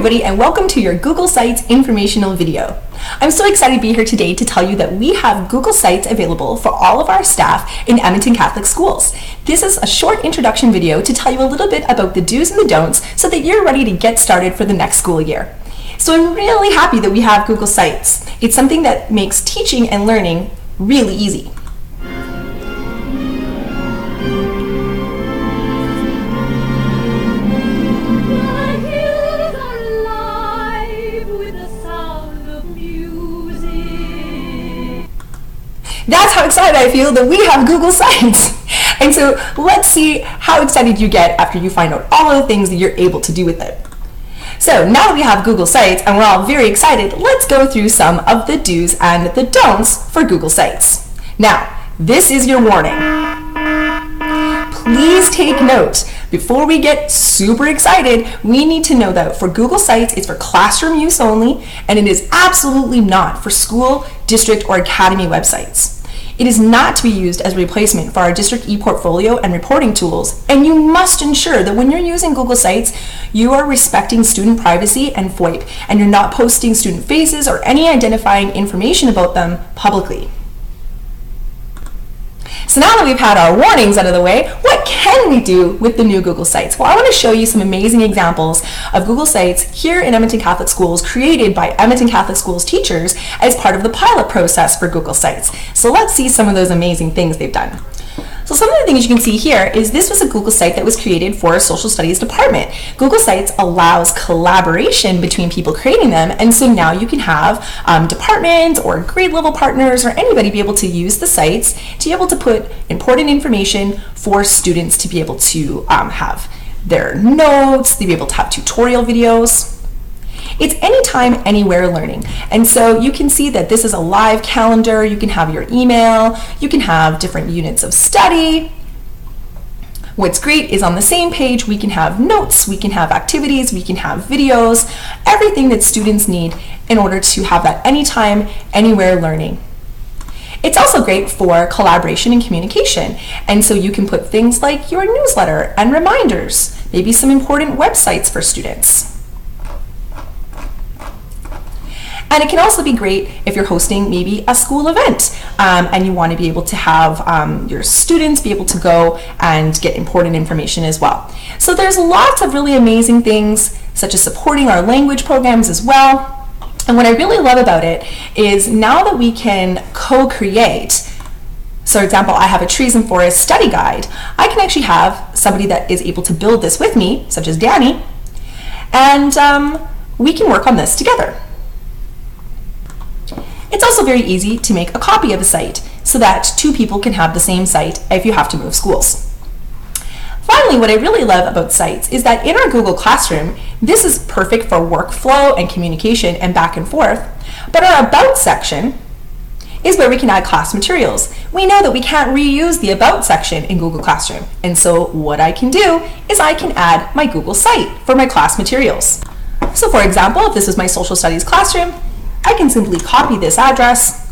everybody, and welcome to your Google Sites informational video. I'm so excited to be here today to tell you that we have Google Sites available for all of our staff in Edmonton Catholic Schools. This is a short introduction video to tell you a little bit about the do's and the don'ts so that you're ready to get started for the next school year. So I'm really happy that we have Google Sites. It's something that makes teaching and learning really easy. That's how excited I feel that we have Google Sites. And so let's see how excited you get after you find out all of the things that you're able to do with it. So now that we have Google Sites and we're all very excited, let's go through some of the do's and the don'ts for Google Sites. Now, this is your warning. Please take note. Before we get super excited, we need to know that for Google Sites, it's for classroom use only, and it is absolutely not for school, district, or academy websites. It is not to be used as a replacement for our district ePortfolio and reporting tools, and you must ensure that when you're using Google Sites, you are respecting student privacy and FOIP, and you're not posting student faces or any identifying information about them publicly. So now that we've had our warnings out of the way, what can we do with the new Google Sites? Well, I want to show you some amazing examples of Google Sites here in Edmonton Catholic Schools created by Edmonton Catholic Schools teachers as part of the pilot process for Google Sites. So let's see some of those amazing things they've done. So some of the things you can see here is this was a Google Site that was created for a social studies department. Google Sites allows collaboration between people creating them, and so now you can have departments or grade level partners or anybody be able to use the sites to be able to put important information for students to be able to have their notes, to be able to have tutorial videos. It's anytime, anywhere learning. And so you can see that this is a live calendar. You can have your email. You can have different units of study. What's great is on the same page, we can have notes, we can have activities, we can have videos, everything that students need in order to have that anytime, anywhere learning. It's also great for collaboration and communication. And so you can put things like your newsletter and reminders, maybe some important websites for students. And it can also be great if you're hosting maybe a school event and you want to be able to have your students be able to go and get important information as well. So there's lots of really amazing things, such as supporting our language programs as well. And what I really love about it is now that we can co-create, so for example, I have a trees and forests study guide, I can actually have somebody that is able to build this with me, such as Danny, and we can work on this together. It's also very easy to make a copy of a site so that two people can have the same site if you have to move schools. Finally, what I really love about sites is that in our Google Classroom, this is perfect for workflow and communication and back and forth, but our About section is where we can add class materials. We know that we can't reuse the About section in Google Classroom, and so what I can do is I can add my Google site for my class materials. So for example, if this is my social studies classroom, I can simply copy this address.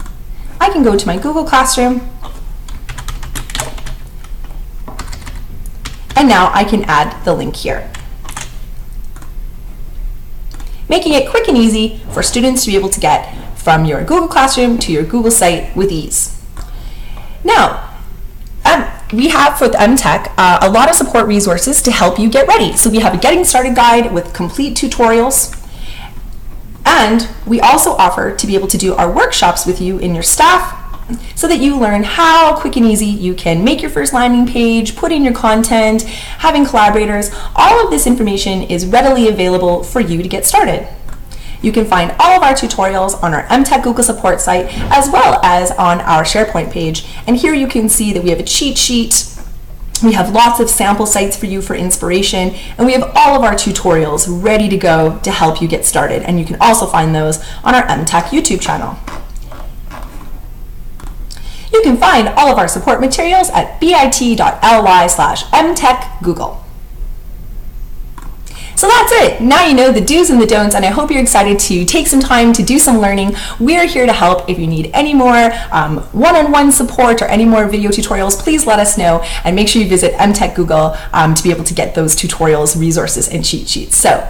I can go to my Google Classroom, and now I can add the link here, making it quick and easy for students to be able to get from your Google Classroom to your Google site with ease. Now, we have for the MTech a lot of support resources to help you get ready. So we have a Getting Started guide with complete tutorials. And we also offer to be able to do our workshops with you and your staff so that you learn how quick and easy you can make your first landing page, put in your content, having collaborators. All of this information is readily available for you to get started. You can find all of our tutorials on our MTech Google support site as well as on our SharePoint page. And here you can see that we have a cheat sheet. We have lots of sample sites for you for inspiration, and we have all of our tutorials ready to go to help you get started, and you can also find those on our MTech YouTube channel. You can find all of our support materials at bit.ly/mtechgoogle. So that's it. Now you know the do's and the don'ts, and I hope you're excited to take some time to do some learning. We're here to help. If you need any more one-on-one support or any more video tutorials, please let us know, and make sure you visit MTech Google to be able to get those tutorials, resources, and cheat sheets. So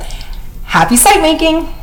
Happy site making!